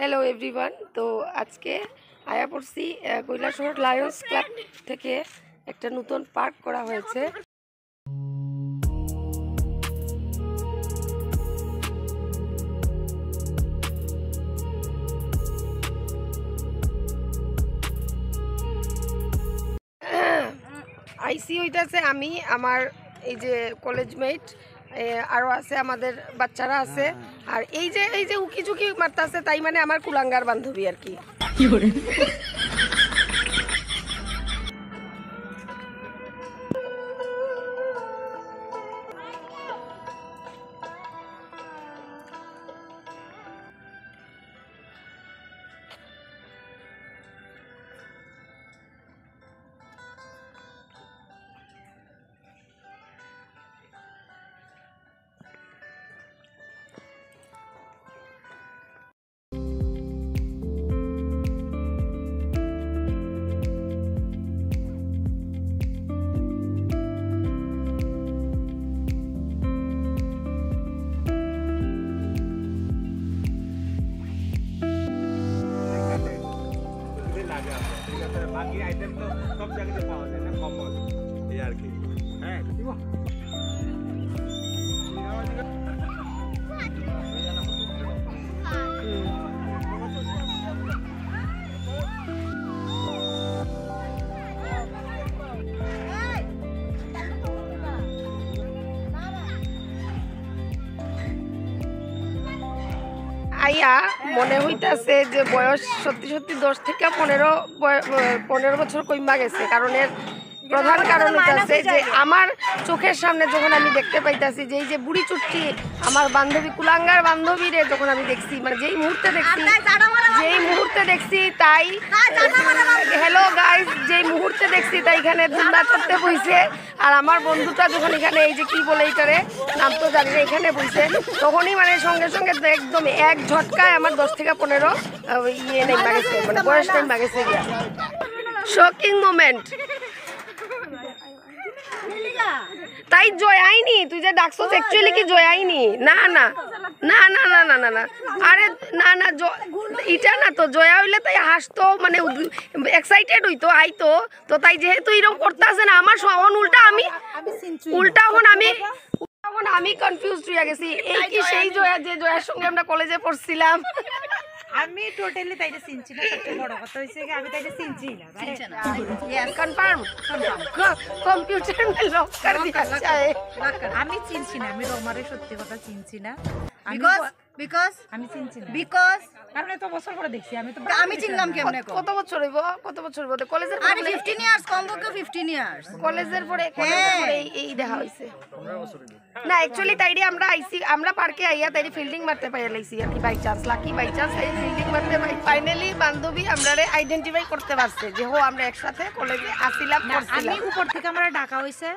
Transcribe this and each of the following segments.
Hello everyone. তো আজকে আয়া পড়ছি কৈলাসহর লায়ন্স ক্লাব থেকে একটা নতুন পার্ক করা হয়েছে। আইসি হইতেছে আমি আমার এই যে কলেজ মেট আরও আছে, আমাদের বাচ্চারা আছে, আর এই যে উকি ঝুঁকি মারতেছে তাই মানে আমার কুলাঙ্গার বান্ধবী আর কি। बाकी आइटम तो सब जगह से पाओ ना कॉमन ये यार की है ठीक है আইয়া মনে হইতাছে যে বয়স সত্যি সত্যি 10 থেকে 15 বছর কইমা গেছে। কারণ এর প্রধান কারণ হইতাছে যে আমার চোখের সামনে যখন আমি দেখতে পাইতাছি যে এই যে বুড়ি চুট্টি আমার বান্ধবী কুলাঙ্গার বান্ধবীরে যখন আমি দেখছি, মানে যেই মুহূর্তে দেখছি তাই হ্যালো গাইস, যেই মুহূর্তে দেখছি তাই এখানে দুলনা করতে বইছে। আর আমার বন্ধুটা যখন এখানে এই যে কি বলে এইটারে নাম তো জানি না এখানে বইছে, তখনই মানে সঙ্গে সঙ্গে একদম এক ঝটকায় আমার 10 থেকে 15 ইয়ে নেই মাগেছে, মানে বয়স নেই মাগেছে। Shocking moment. তাই জয় আইনি, তুই যে ডাকছস অ্যাকচুয়ালি কি জয় আইনি? না না না না না না না না আরে না না এটা না তো জয়া হইলে তাই হাসতো, মানে এক্সাইটেড হইতো আইতো। তো তাই যেহেতু এরকম করতেছে না আমার সহন উল্টা আমি কনফিউজড হয়ে গেছি। এই কি সেই জয়া যে জয়ার সঙ্গে আমরা কলেজে পড়ছিলাম? আমি টোটালি তাইটা চিনছি না। সবচেয়ে বড় কথা হইছে যে আমি তাইটা চিনছি না। यस कंफर्म कंप्यूटर में लॉक कर दिया है। আমি চিনছি না, আমি রোমারে সত্যি কথা চিনছি না। বিকজ আমি চিনছি না বিকজ কারণ এত বছর পরে দেখছি। আমি চিনলাম কেমনে কত বছর হইব কলেজের আরে 15 ইয়ার্স কমপক্ষে 15 ইয়ার্স কলেজের পরে এই দেখা হইছে না। অ্যাকচুয়ালি তাইরে আমরা আইছি, আমরা পার্কে আইয়া তাইরে ফিল্ডিং মারতে পাইয়া লাইছি আর কি, by chance lucky by chance এই ফিল্ডিং মারতে পাই। ফাইনালি বান্ধবী আমরারে আইডেন্টিফাই করতে পারছে যে হো আমরা একসাথে কলেজে আসিলাম। আমি উপর থেকে আমার ডাকা হইছে,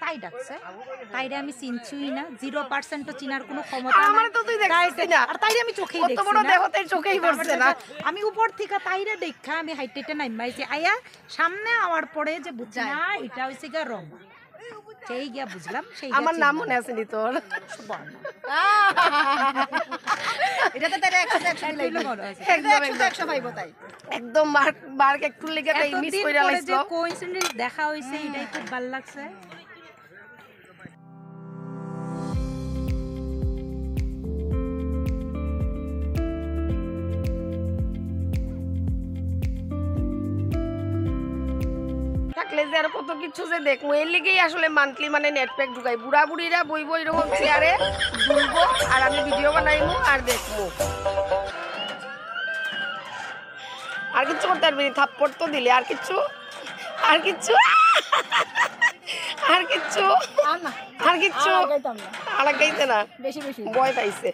তাই ডাকছে। তাইরে আমি চিনছিই না, 0% চিনার কোনো ক্ষমতা নাই। আমারে তো তুই দেখছিস না, আর তাইরে আমি চোখেই দেখছি না। কত বড় দেহতে চোখেই পড়ছে না। আমি উপর থেকে তাইরে দেখা আমি হাইটেটে নাইমাইছি। আয়া সামনে আওয়ার পরে যে বুঝছি না এটা হইছে গা রং, সেই গিয়া বুঝলাম। সেই আমার নাম মনে আছে নি তোর? এটা তো তারে 100 দিলাইলো একদম 100 পাইবো তাই একদম মার্ক একটু লেগে তাই মিস কইরা লাইছো। কোইন্সিডেন্স দেখা হইছে, এটাই খুব ভালো লাগছে। থাকলে যে আর কত কিছু যে দেখবো, এর লিগেই আসলে মান্থলি মানে নেট প্যাক ঢুকাই। বুড়া বুড়িরা বইবো এরকম চেয়ারে ঘুরবো আর আমি ভিডিও বানাইবো আর দেখবো, আর কিচ্ছু করতে পারবি। থাপ্পড় তো দিলে আর কিচ্ছু আর গাইতে না, বেশি ভয় পাইছে।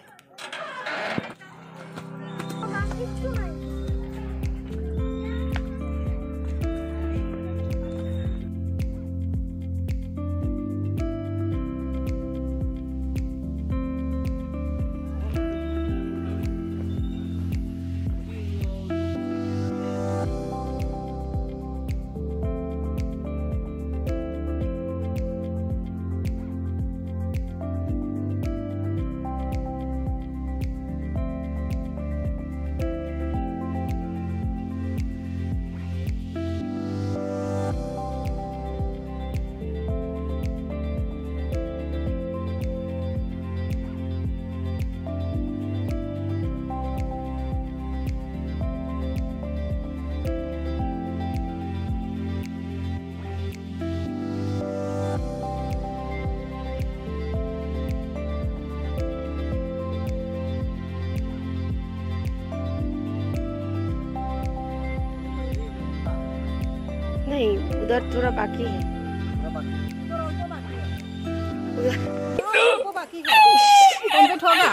उधर थोड़ा बाकी है बाकी है कंप्लीट होगा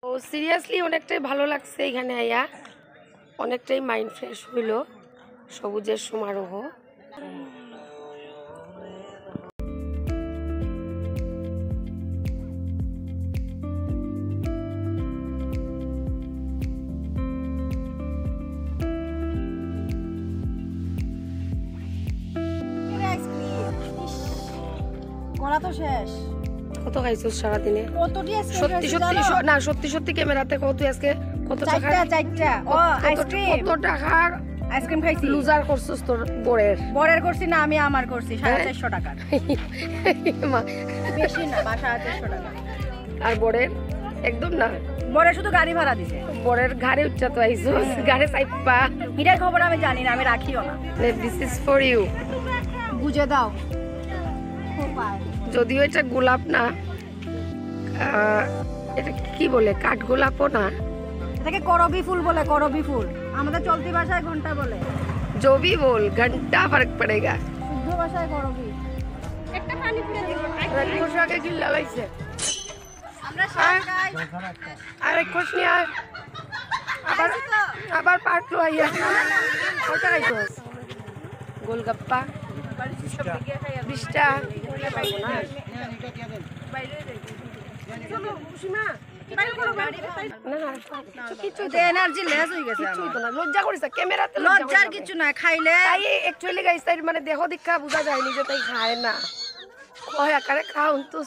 তো সিরিয়াসলি অনেকটাই ভালো লাগছে এখানে আইয়া অনেকটাই মাইন্ড ফ্রেশ হইল সবুজের সমারোহ করা তো শেষ কত খাইছিস সারাদিনে কতটি সত্যি সত্যি না সত্যি সত্যি ক্যামেরাতে কত তুই আজকে কত টাকা চারটা ও আইসক্রিম কত টাকার আইসক্রিম খাইছি লুজার করছিস তোর বরের করছি না আমি আমার করছি 450 টাকা বেশি না 450 টাকা আর বরের একদম না বরের শুধু গাড়ি ভাড়া দিছে বরের ঘাড়ে উচ্চা তো আইছিস ঘাড়ে সাইপা এটার খবর আমি জানি না আমি রাখিও না দিস ইজ ফর ইউ বুঝে দাও যদিও এটা গোলাপ না এটা কি বলে কাঠ গোলাপও না এটাকে করবি ফুল বলে করবি ফুল আমাদের চলতি ভাষায় ঘন্টা বলে जो भी बोल घंटा फर्क पड़ेगा শুদ্ধ ভাষায় করবি একটা পানি পুরে দিও পোশাকে কি লাগাইছে আমরা শাক খাই আরে খুশ নি আর আবার পার্ট লো আইয়া কত খাইছস গোলগাপ্পা 20 টা পাইবো না চলো সীমা কিছু এনার্জি লেস হয়ে গেছে কিছুই তো না লজ্জা করিস ক্যামেরাতে লজ্জার কিছু না খাইলে তাই অ্যাকচুয়ালি গাইস তাই মানে দেহ দীক্ষা বোঝা যায়নি যে তাই খায় না কয় আকারে খাউন তো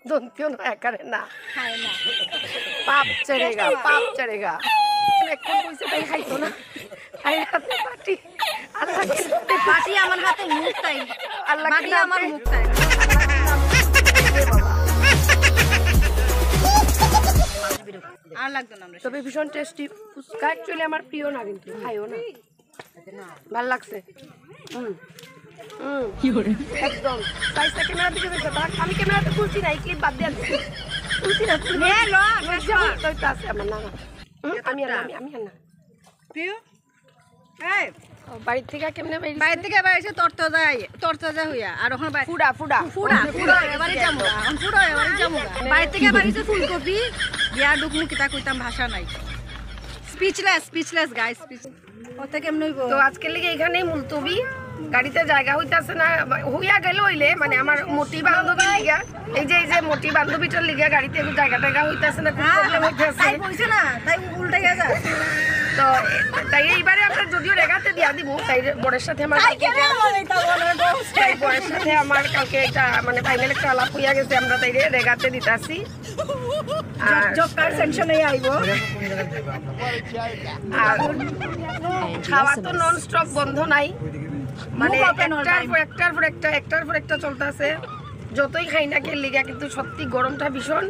দন্তিও নয় আকারে না খায় না পাপ চড়েগা এখন কইছে তাই খাইতো না তাই হাতে পাটি আল্লাহ পাটি আমার হাতে মুখ তাই আল্লাহ পাটি আমার মুখ তাই আর লাগতো না আমরা তবে ভীষণ টেস্টি ফুচকা অ্যাকচুয়ালি আমার প্রিয় না কিন্তু খাইও না ভাল লাগছে একদম সাইজটা ক্যামেরা দিকে দেখো আমি ক্যামেরাতে তুলছি না এই ক্লিপ বাদ দিয়ে দিচ্ছি তুলছি না তো আছে আমার না আমি আর না প্রিয় এই বাড়ি থেকে কেমনে বাইরে থেকে বাইরে তরতাজা হইয়া আর ওখানে ফুডা ফুড়া এবারে যাবো বাইরে থেকে বাইরে ফুলকপি বিয়া ডুকমু কিতা কইতাম ভাষা নাই স্পিচলেস গাইস ওতে কেমন হইব তো আজকে লেগে এখানেই মুলতবি গাড়িতে জায়গা হইতাছে না হইয়া গেল হইলে মানে আমার মোটি বান্ধবীর লিগা এই যে মোটি বান্ধবীটার লিগা গাড়িতে একটু জায়গা টায়গা হইতাছে না খুব প্রবলেম হইতাছে তাই কইছে না তাই উল্টে গেছে তো তাই এইবারে আমরা যদিও রেগাতে দিয়া দিব তাই বরের সাথে আমার বরের সাথে আমার কালকে একটা মানে ফাইনাল একটা আলাপ হইয়া গেছে আমরা তাই রেগাতে দিতাছি আর জবকার সেকশনে আইবো আর খাওয়া তো নন স্টপ বন্ধ নাই মানে একটার পর একটা চলতেছে যতই খাই না খেয়ে লিগা কিন্তু সত্যি গরমটা ভীষণ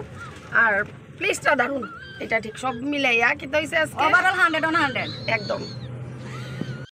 আর প্লেসটা দারুণ এটা ঠিক সব মিলাইয়া কিন্তু হইছে আজকে ওভারঅল 100 on 100 একদম